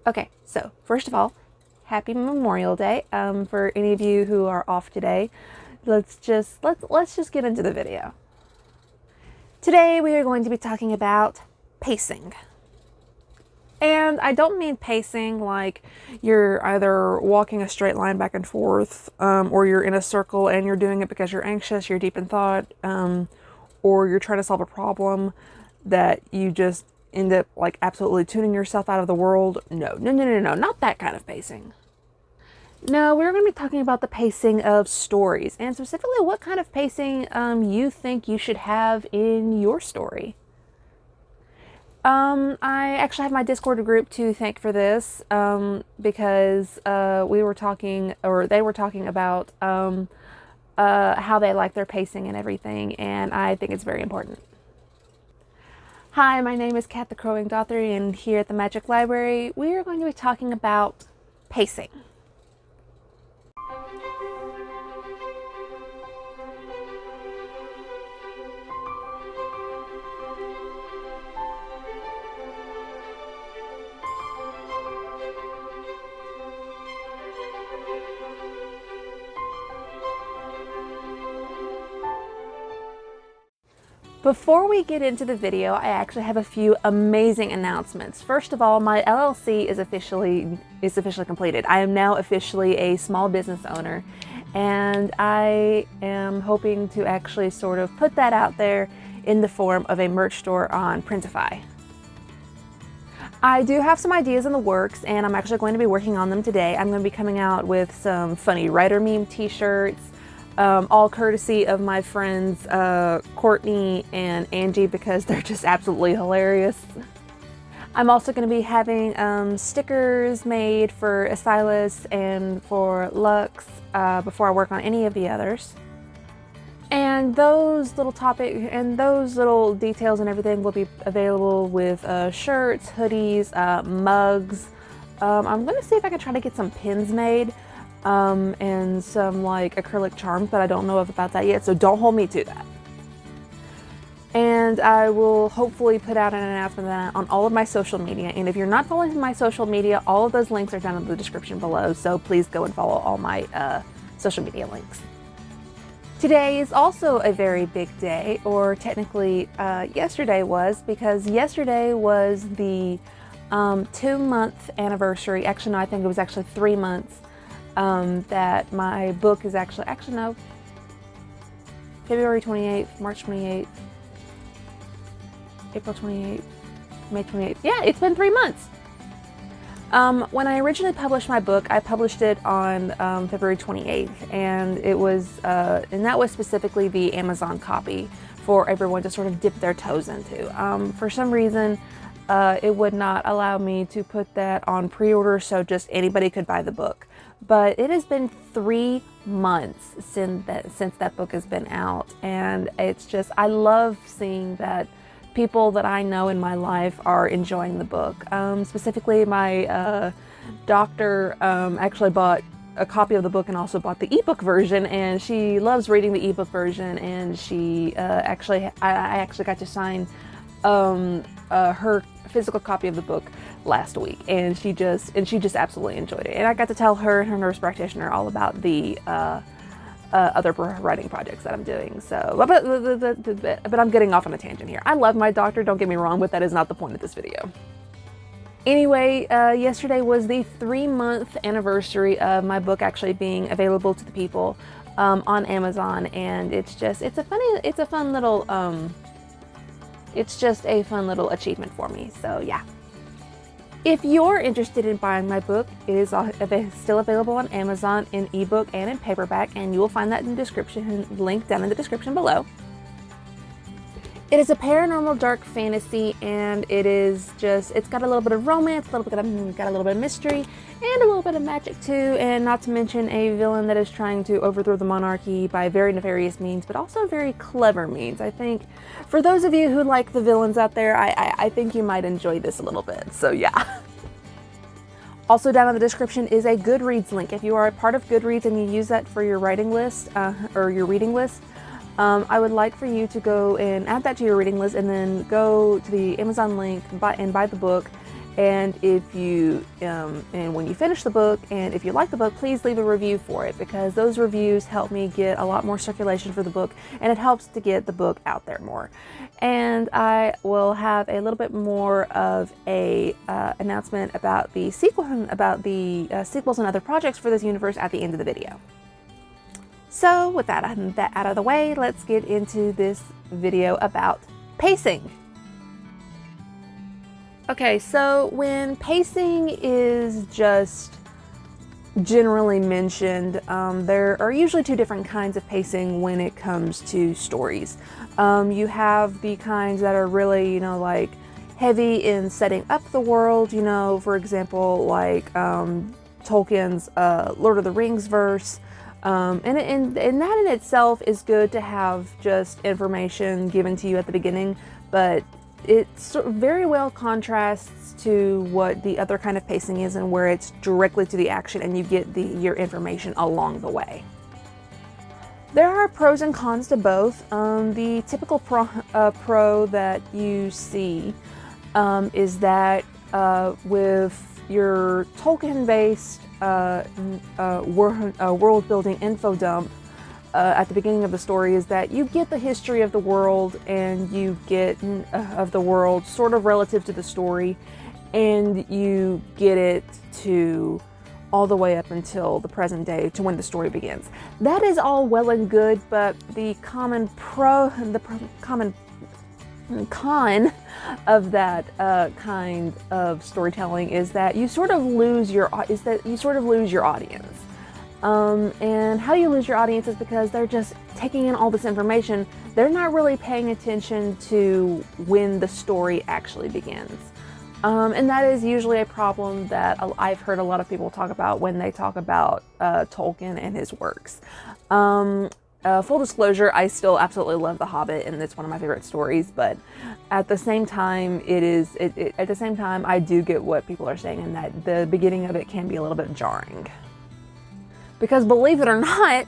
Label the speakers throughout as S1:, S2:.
S1: Okay, so first of all, happy Memorial Day. For any of you who are off today, let's just get into the video. Today we are going to be talking about pacing. And I don't mean pacing like you're either walking a straight line back and forth, or you're in a circle and you're doing it because you're anxious, you're deep in thought, or you're trying to solve a problem that you just end up like absolutely tuning yourself out of the world. No, not that kind of pacing. No, we're going to be talking about the pacing of stories, and specifically what kind of pacing you think you should have in your story. I actually have my Discord group to thank for this, because we were talking, or they were talking about how they like their pacing and everything, and I think it's very important. Hi, my name is Kat the Crowing Dothery, and here at the Magic Library, we are going to be talking about pacing. Before we get into the video, I actually have a few amazing announcements. First of all, my LLC is officially completed. I am now officially a small business owner, and I am hoping to actually sort of put that out there in the form of a merch store on Printify. I do have some ideas in the works, and I'm actually going to be working on them today. I'm going to be coming out with some funny writer meme t-shirts, all courtesy of my friends Courtney and Angie, because they're just absolutely hilarious. I'm also going to be having stickers made for Asilas and for Lux before I work on any of the others. And those little details and everything will be available with shirts, hoodies, mugs. I'm going to see if I can try to get some pins made. And some like acrylic charms, but I don't know about that yet, so don't hold me to that. And I will hopefully put out an announcement of that on all of my social media, and if you're not following my social media, all of those links are down in the description below, so please go and follow all my social media links. Today is also a very big day, or technically yesterday was, because yesterday was the 2-month anniversary. Actually, no, I think it was actually 3 months that my book is actually no, February 28th, March 28th, April 28th, May 28th. Yeah, it's been 3 months. When I originally published my book, I published it on February 28th, and it was and that was specifically the Amazon copy for everyone to sort of dip their toes into. For some reason, it would not allow me to put that on pre-order, so just anybody could buy the book. But it has been 3 months since that book has been out, and it's just, I love seeing that people that I know in my life are enjoying the book. Specifically, my doctor actually bought a copy of the book and also bought the ebook version, and she loves reading the ebook version, and she I actually got to sign her physical copy of the book last week, and she just absolutely enjoyed it. And I got to tell her and her nurse practitioner all about the other writing projects that I'm doing. So, but I'm getting off on a tangent here. I love my doctor, don't get me wrong, but that is not the point of this video. Anyway, yesterday was the 3-month anniversary of my book actually being available to the people on Amazon, and it's just a fun little achievement for me. So yeah. If you're interested in buying my book, it is still available on Amazon in ebook and in paperback, and you will find that in the description, link down in the description below. It is a paranormal dark fantasy, and it's got a little bit of romance, got a little bit of mystery, and a little bit of magic too, and not to mention a villain that is trying to overthrow the monarchy by very nefarious means, but also very clever means. I think for those of you who like the villains out there, I think you might enjoy this a little bit, so yeah. Also down in the description is a Goodreads link. If you are a part of Goodreads and you use that for your writing list, or your reading list, I would like for you to go and add that to your reading list, and then go to the Amazon link and buy the book, And if you, and when you finish the book, and if you like the book, please leave a review for it, because those reviews help me get a lot more circulation for the book, and it helps to get the book out there more. And I will have a little bit more of a announcement about the sequel, sequels and other projects for this universe at the end of the video. So with that out of the way, let's get into this video about pacing. Okay, so when pacing is just generally mentioned, there are usually two different kinds of pacing when it comes to stories. You have the kinds that are really, like heavy in setting up the world, for example, like Tolkien's Lord of the Rings verse. And that in itself is good to have just information given to you at the beginning, but it very well contrasts to what the other kind of pacing is, and where it's directly to the action and you get your information along the way. There are pros and cons to both. The typical pro that you see is that with your Tolkien-based world-building info dump at the beginning of the story, is that you get the history of the world, and you get of the world sort of relative to the story, and you get it to all the way up until the present day, to when the story begins. That is all well and good, but the common common con of that kind of storytelling is that you sort of lose your audience. And how you lose your audience is because they're just taking in all this information. They're not really paying attention to when the story actually begins. And that is usually a problem that I've heard a lot of people talk about when they talk about Tolkien and his works. Full disclosure, I still absolutely love The Hobbit, and it's one of my favorite stories, but at the same time, I do get what people are saying, and that the beginning of it can be a little bit jarring. Because believe it or not,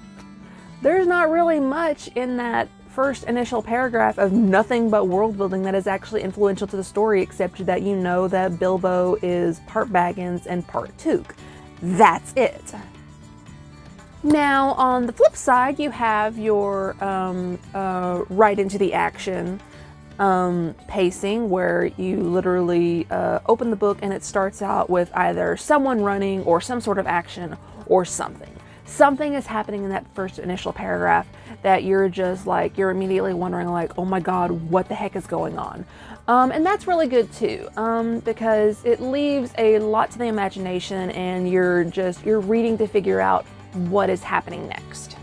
S1: there's not really much in that first initial paragraph of nothing but world building that is actually influential to the story, except that you know that Bilbo is part Baggins and part Took. That's it. Now, on the flip side, you have your right into the action pacing, where you literally open the book and it starts out with either someone running or some sort of action or something. Something is happening in that first initial paragraph that you're just like, you're immediately wondering like, oh my God, what the heck is going on? And that's really good too, because it leaves a lot to the imagination, and you're reading to figure out what is happening next.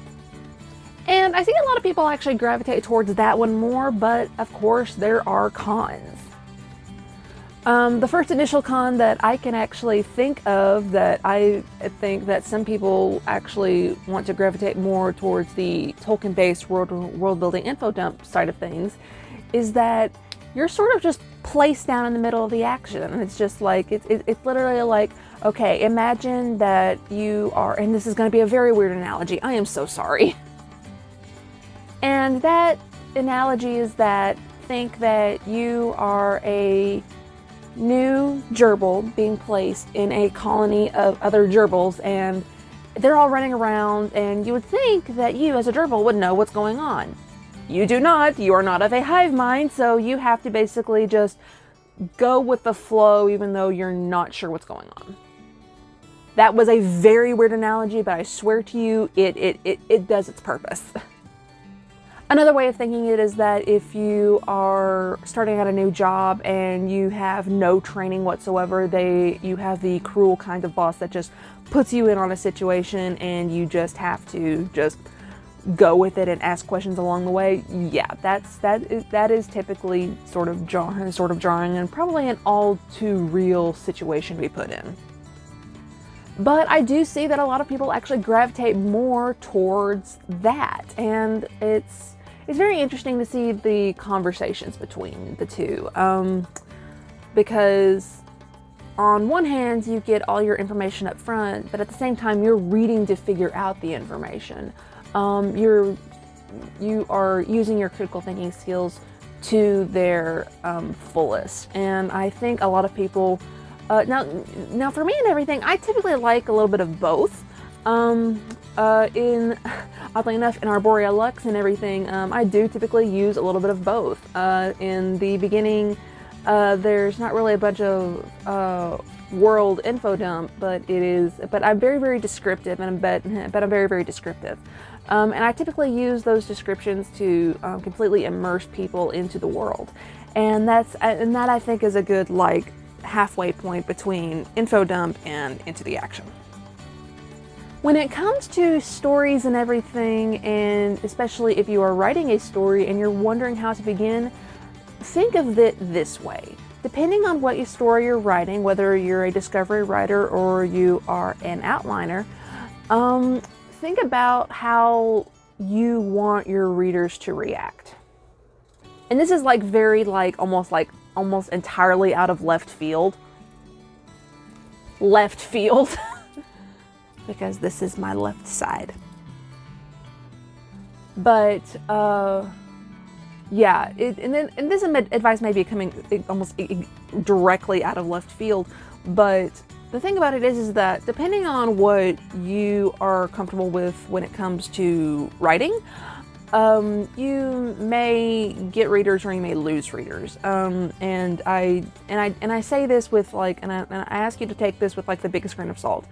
S1: And I see a lot of people actually gravitate towards that one more, but of course there are cons. The first initial con that I can actually think of, that I think that some people actually want to gravitate more towards the Tolkien-based world-building info dump side of things, is that you're sort of just placed down in the middle of the action. And it's just like, it's literally like, okay, imagine that you are, and this is going to be a very weird analogy, I am so sorry. And that analogy is that, think that you are a new gerbil being placed in a colony of other gerbils, and they're all running around, and you would think that you as a gerbil would know what's going on. You do not. You are not of a hive mind, so you have to basically just go with the flow even though you're not sure what's going on. That was a very weird analogy, but I swear to you, it does its purpose. Another way of thinking it is that if you are starting at a new job and you have no training whatsoever, you have the cruel kind of boss that just puts you in on a situation and you just have to just go with it and ask questions along the way. Yeah, that is typically sort of jarring, and probably an all too real situation to be put in. But I do see that a lot of people actually gravitate more towards that, and it's very interesting to see the conversations between the two, because on one hand you get all your information up front, but at the same time you're reading to figure out the information. You are using your critical thinking skills to their fullest, and I think a lot of people Now for me and everything, I typically like a little bit of both. Oddly enough, in Arborea Lux and everything, I do typically use a little bit of both. In the beginning, there's not really a bunch of world info dump, but I'm very, very descriptive, and I'm very, very descriptive. And I typically use those descriptions to completely immerse people into the world, and that I think is a good like halfway point between info dump and into the action. When it comes to stories and everything, and especially if you are writing a story and you're wondering how to begin, think of it this way. Depending on what story you're writing, whether you're a discovery writer or you are an outliner, think about how you want your readers to react. And this is like very almost entirely out of left field. Left field. Because this is my left side. But yeah, and this advice may be coming almost directly out of left field, but the thing about it is that depending on what you are comfortable with when it comes to writing, you may get readers or you may lose readers. And I say this with and I ask you to take this with the biggest grain of salt.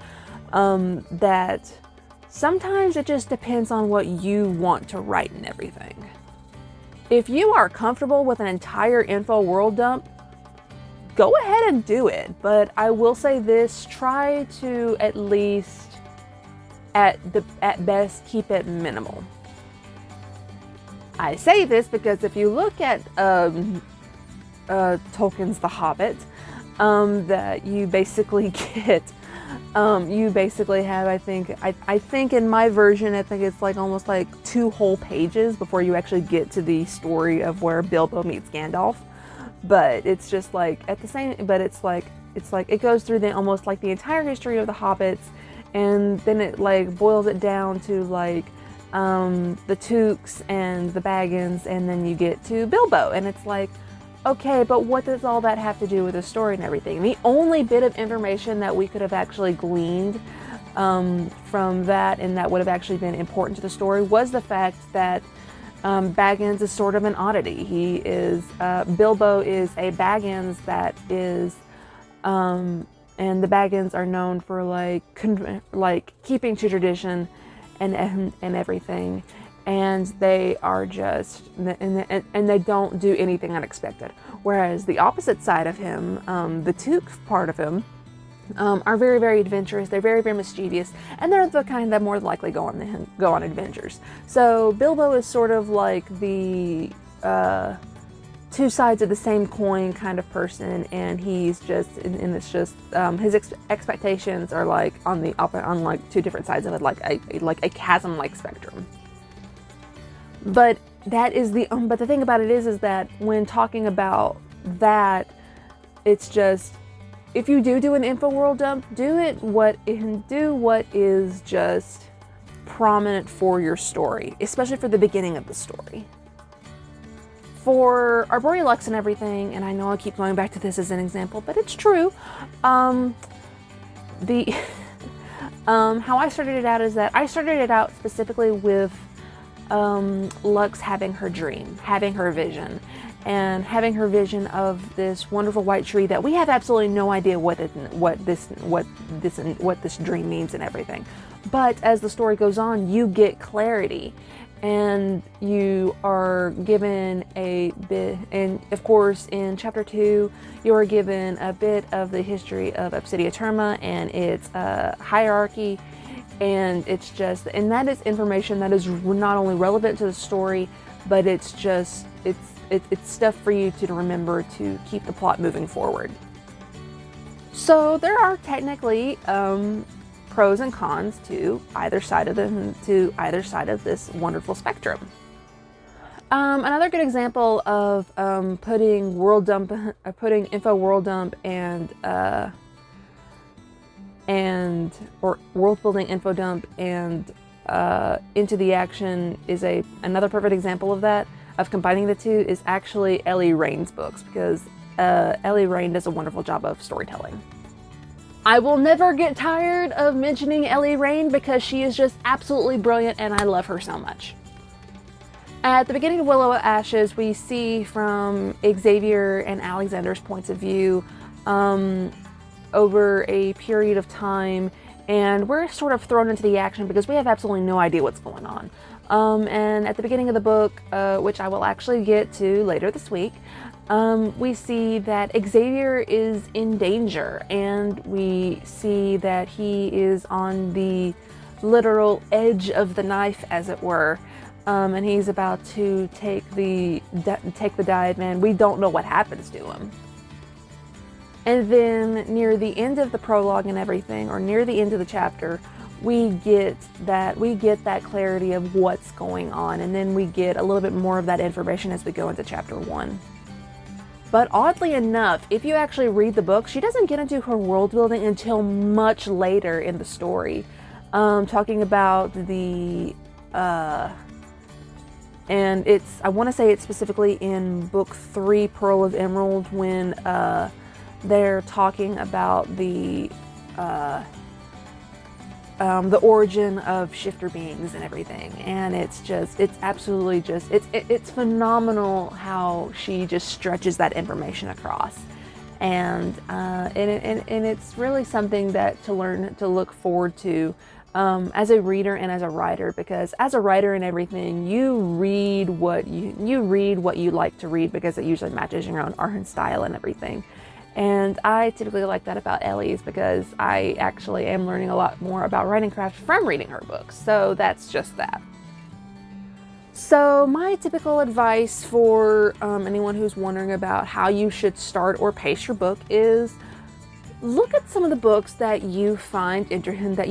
S1: That sometimes it just depends on what you want to write and everything. If you are comfortable with an entire info world dump, go ahead and do it. But I will say this, try to at least, at best, keep it minimal. I say this because if you look at Tolkien's The Hobbit, that you basically get you basically have, I think in my version, I think it's almost 2 whole pages before you actually get to the story of where Bilbo meets Gandalf. But it's just at the same, but it's it goes through almost the entire history of the Hobbits, and then it boils it down to the Tooks and the Baggins, and then you get to Bilbo, and it's okay, but what does all that have to do with the story and everything? The only bit of information that we could have actually gleaned from that, and that would have actually been important to the story, was the fact that Baggins is sort of an oddity. Bilbo is a Baggins that is, and the Baggins are known for keeping to tradition and everything. And they are just, and they don't do anything unexpected. Whereas the opposite side of him, the Took part of him, are very, very adventurous. They're very, very mischievous, and they're the kind that more likely go on adventures. So Bilbo is sort of the 2 sides of the same coin kind of person, and he's just, and it's just his expectations are on 2 different sides of it, like a chasm-like spectrum. But that is but the thing about it is that when talking about that, it's just, if you do an info world dump, do what is just prominent for your story, especially for the beginning of the story. For Arborea Lux and everything, and I know I keep going back to this as an example, but it's true. How I started it out is that I started it out specifically with Lux having her dream, having her vision, and having her vision of this wonderful white tree that we have absolutely no idea what this dream means and everything. But as the story goes on, you get clarity, and you are given a bit, and of course in chapter 2 you are given a bit of the history of Obsidia Terma and its hierarchy. And it's just, and that is information that is not only relevant to the story, but it's just, it's stuff for you to remember to keep the plot moving forward. So there are technically pros and cons to either side of this wonderful spectrum. Another good example of putting info world dump or world building info dump and into the action is another perfect example of that, of combining the two, is actually Ellie Rain's books, because Ellie Rain does a wonderful job of storytelling. I will never get tired of mentioning Ellie Rain because she is just absolutely brilliant and I love her so much. At the beginning of Willow Ashes, we see from Xavier and Alexander's points of view over a period of time, and we're sort of thrown into the action because we have absolutely no idea what's going on. And at the beginning of the book, which I will actually get to later this week, we see that Xavier is in danger, and we see that he is on the literal edge of the knife, as it were. And he's about to take the dive, and we don't know what happens to him. And then near the end of the prologue and everything, or near the end of the chapter, we get that clarity of what's going on, and then we get a little bit more of that information as we go into chapter 1. But oddly enough, if you actually read the book, she doesn't get into her world building until much later in the story, talking about the and I want to say it's specifically in book 3, Pearl of Emerald, when they're talking about the origin of shifter beings and everything, and it's absolutely it's phenomenal how she just stretches that information across, and it's really something that to learn to look forward to as a reader and as a writer, because as a writer and everything, you read what you like to read because it usually matches your own art and style and everything. And I typically like that about Ellie's because I actually am learning a lot more about writing craft from reading her books. So that's just that. So my typical advice for anyone who's wondering about how you should start or pace your book is look at some of the books that you find interesting, that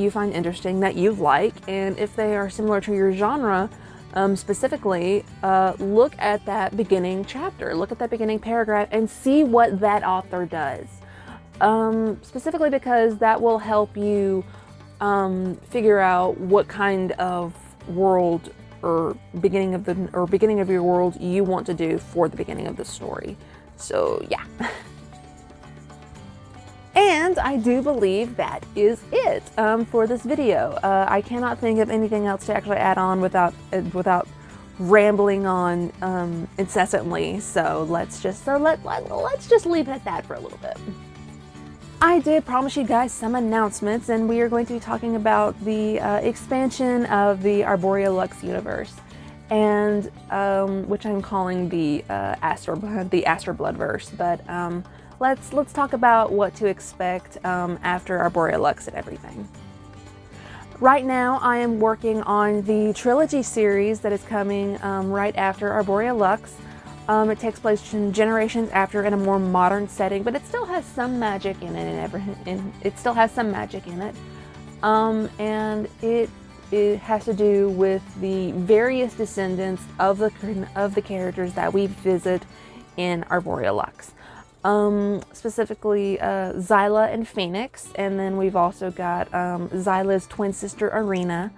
S1: you like, and if they are similar to your genre, specifically, look at that beginning chapter, look at that beginning paragraph, and see what that author does. Specifically because that will help you figure out what kind of world or beginning of your world you want to do for the beginning of the story. So yeah. And I do believe that is it for this video. I cannot think of anything else to actually add on without rambling on incessantly. So let's just leave it at that for a little bit. I did promise you guys some announcements, and we are going to be talking about the expansion of the Arborea Lux universe, and which I'm calling the Astra Bloodverse, but. Let's talk about what to expect after Arborea Lux and everything. Right now, I am working on the trilogy series that is coming right after Arborea Lux. It takes place generations after in a more modern setting, but it still has some magic in it, and it has to do with the various descendants of the characters that we visit in Arborea Lux. Specifically Xyla and Phoenix, and then we've also got Xyla's twin sister Arena.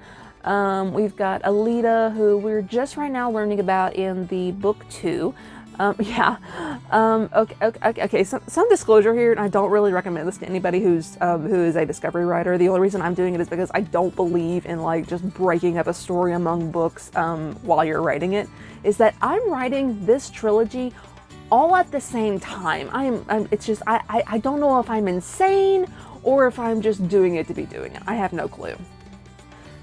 S1: We've got Alita, who we're just right now learning about in the book 2. Okay. Some disclosure here, and I don't really recommend this to anybody who is a discovery writer. The only reason I'm doing it is because I don't believe in like just breaking up a story among books while you're writing it. Is that I'm writing this trilogy all at the same time. I don't know if I'm insane or if I'm just doing it to be doing it. I have no clue.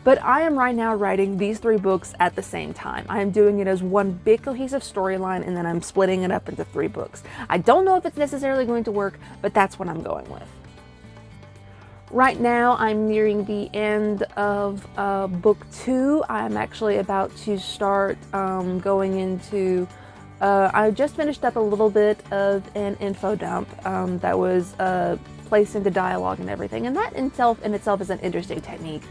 S1: But I am right now writing these 3 books at the same time. I am doing it as one big cohesive storyline, and then I'm splitting it up into 3 books. I don't know if it's necessarily going to work, but that's what I'm going with. Right now, I'm nearing the end of book 2. I'm actually about to start going into I just finished up a little bit of an info dump that was placed into dialogue and everything, and that in itself is an interesting technique.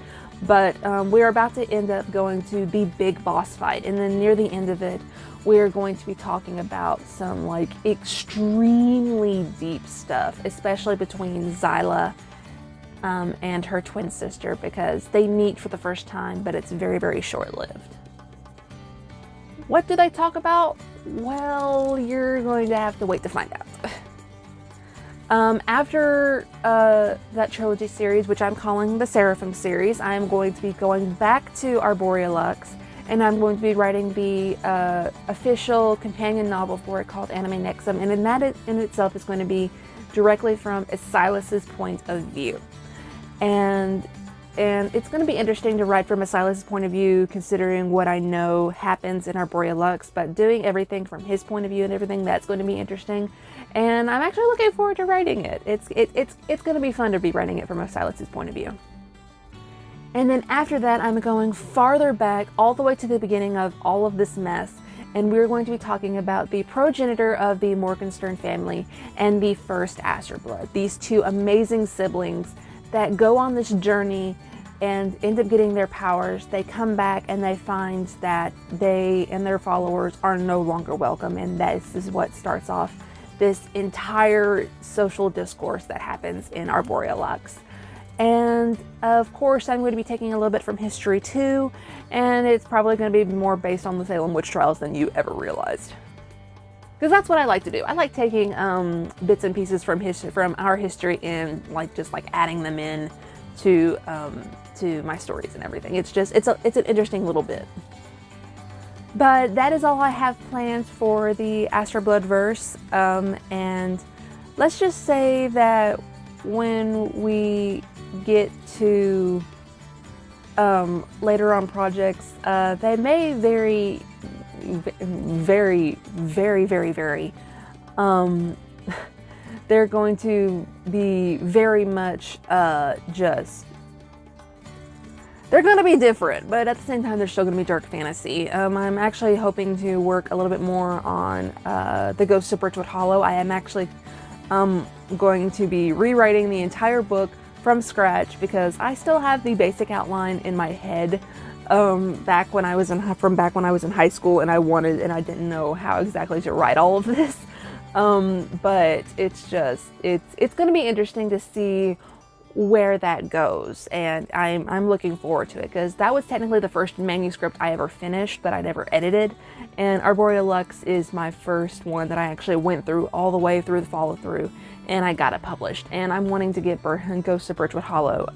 S1: But we're about to end up going to the big boss fight, and then near the end of it, we're going to be talking about some like extremely deep stuff, especially between Xyla and her twin sister, because they meet for the first time, but it's very, very short-lived. What do they talk about? Well, you're going to have to wait to find out. After that trilogy series, which I'm calling the Seraphim series, I'm going to be going back to Arborea Lux, and I'm going to be writing the official companion novel for it called Anime Nexum, and that in itself is going to be directly from Silas's point of view. And it's going to be interesting to write from Silas's point of view, considering what I know happens in Arborea Lux, but doing everything from his point of view and everything, that's going to be interesting. And I'm actually looking forward to writing it. It's going to be fun to be writing it from Silas's point of view. And then after that, I'm going farther back, all the way to the beginning of all of this mess, and we're going to be talking about the progenitor of the Morgenstern family and the first Asterblood. These two amazing siblings that go on this journey and end up getting their powers. They come back and they find that they and their followers are no longer welcome, and this is what starts off this entire social discourse that happens in Arborea Lux. And of course, I'm going to be taking a little bit from history too, and it's probably going to be more based on the Salem witch trials than you ever realized. Because that's what I like to do. I like taking bits and pieces from our history and just adding them in to my stories and everything. It's an interesting little bit. But that is all I have planned for the Asterblood verse. And let's just say that when we get to later on projects, they may vary. They're going to be very much they're going to be different, but at the same time they're still going to be dark fantasy. I'm actually hoping to work a little bit more on the Ghosts of Birchwood Hollow. I am actually going to be rewriting the entire book from scratch, because I still have the basic outline in my head back when I was in high school, and I didn't know how exactly to write all of this. But it's going to be interesting to see where that goes, and I'm looking forward to it, because that was technically the first manuscript I ever finished that I never edited, and Arborea Lux is my first one that I actually went through all the way through the follow-through, and I got it published, and I'm wanting to get Ghosts of Birchwood Hollow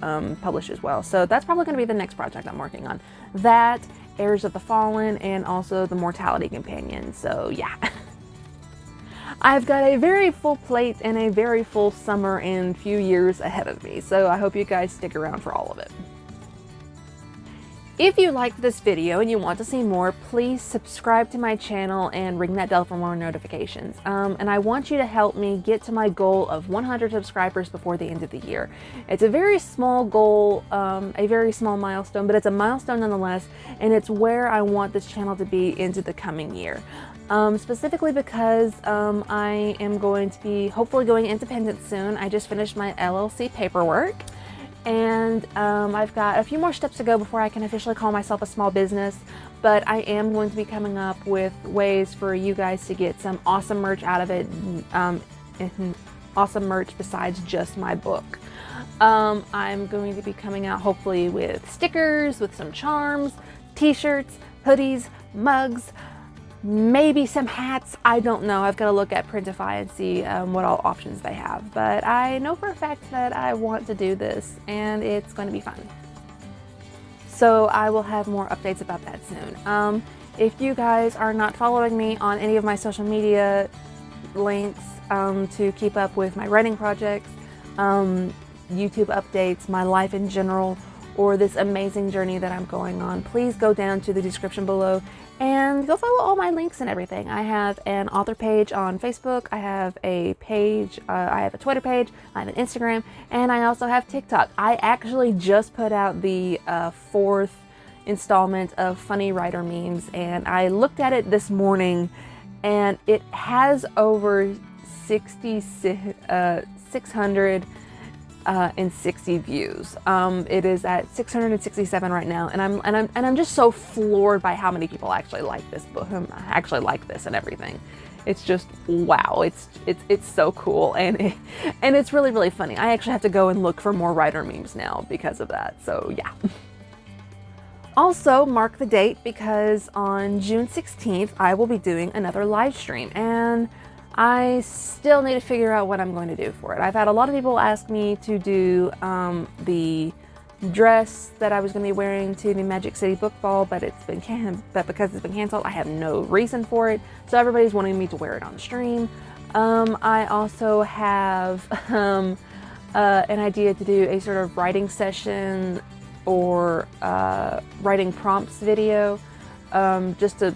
S1: published as well. So that's probably going to be the next project I'm working on. That, Heirs of the Fallen, and also the Mortality Companion. So yeah. I've got a very full plate and a very full summer and few years ahead of me, so I hope you guys stick around for all of it. If you liked this video and you want to see more, please subscribe to my channel and ring that bell for more notifications. And I want you to help me get to my goal of 100 subscribers before the end of the year. It's a very small goal, a very small milestone, but it's a milestone nonetheless, and it's where I want this channel to be into the coming year. Specifically because I am going to be hopefully going independent soon. I just finished my LLC paperwork, and I've got a few more steps to go before I can officially call myself a small business, but I am going to be coming up with ways for you guys to get some awesome merch out of it, awesome merch besides just my book. I'm going to be coming out hopefully with stickers, with some charms, t-shirts, hoodies, mugs, maybe some hats. I don't know. I've got to look at Printify and see what all options they have. But I know for a fact that I want to do this, and it's going to be fun. So I will have more updates about that soon. If you guys are not following me on any of my social media links to keep up with my writing projects, YouTube updates, my life in general, or this amazing journey that I'm going on, please go down to the description below and go follow all my links and everything. I have an author page on Facebook, I have a page, I have a Twitter page, I have an Instagram, and I also have TikTok. I actually just put out the 4th installment of Funny Writer Memes, and I looked at it this morning, and it has over 660 views. It is at 667 right now, and I'm just so floored by how many people actually like this book, actually like this and everything. It's just wow. It's so cool, and it's really, really funny. I actually have to go and look for more writer memes now because of that. So yeah. Also, mark the date, because on June 16th I will be doing another live stream, and I still need to figure out what I'm going to do for it. I've had a lot of people ask me to do the dress that I was going to be wearing to the Magic City Book Ball, but because it's been canceled, I have no reason for it. So everybody's wanting me to wear it on stream. I also have an idea to do a sort of writing session or writing prompts video, just to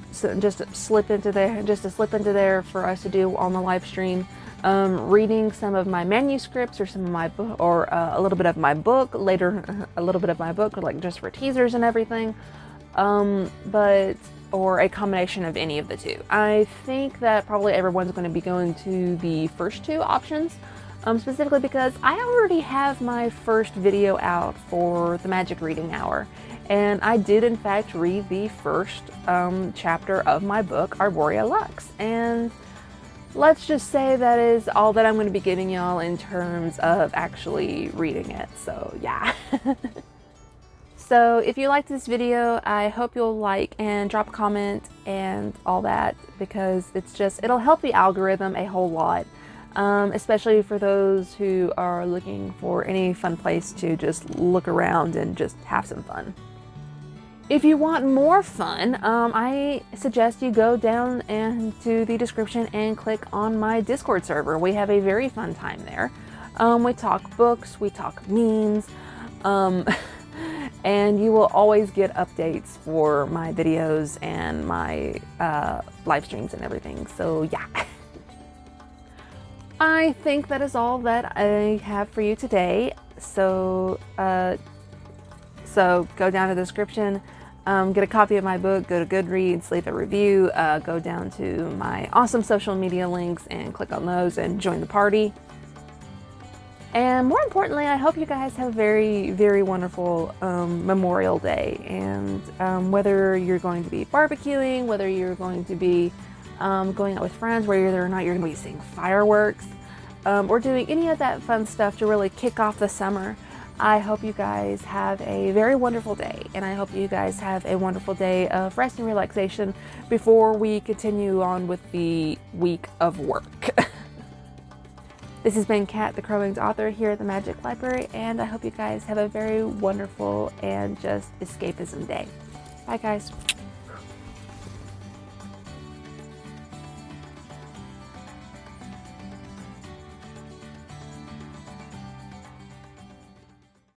S1: slip into there for us to do on the live stream. Reading some of my manuscripts or some of my book, or a little bit of my book later, like just for teasers and everything. Or a combination of any of the two. I think that probably everyone's going to be going to the first two options, specifically because I already have my first video out for the Magic Reading Hour, and I did in fact read the first chapter of my book, Arborea Lux, and let's just say that is all that I'm going to be giving y'all in terms of actually reading it, so yeah. So if you liked this video, I hope you'll like and drop a comment and all that, because it'll help the algorithm a whole lot, especially for those who are looking for any fun place to just look around and just have some fun. If you want more fun, I suggest you go down into the description and click on my Discord server. We have a very fun time there. We talk books, we talk memes, and you will always get updates for my videos and my live streams and everything. So yeah. I think that is all that I have for you today. So go down to the description, get a copy of my book, go to Goodreads, leave a review, go down to my awesome social media links and click on those and join the party. And more importantly, I hope you guys have a very, very wonderful Memorial Day. And whether you're going to be barbecuing, whether you're going to be going out with friends, whether or not you're going to be seeing fireworks, or doing any of that fun stuff to really kick off the summer, I hope you guys have a very wonderful day. And I hope you guys have a wonderful day of rest and relaxation before we continue on with the week of work. This has been Kat, the Crow-Winged author, here at the Magic Library, and I hope you guys have a very wonderful and just escapism day. Bye, guys.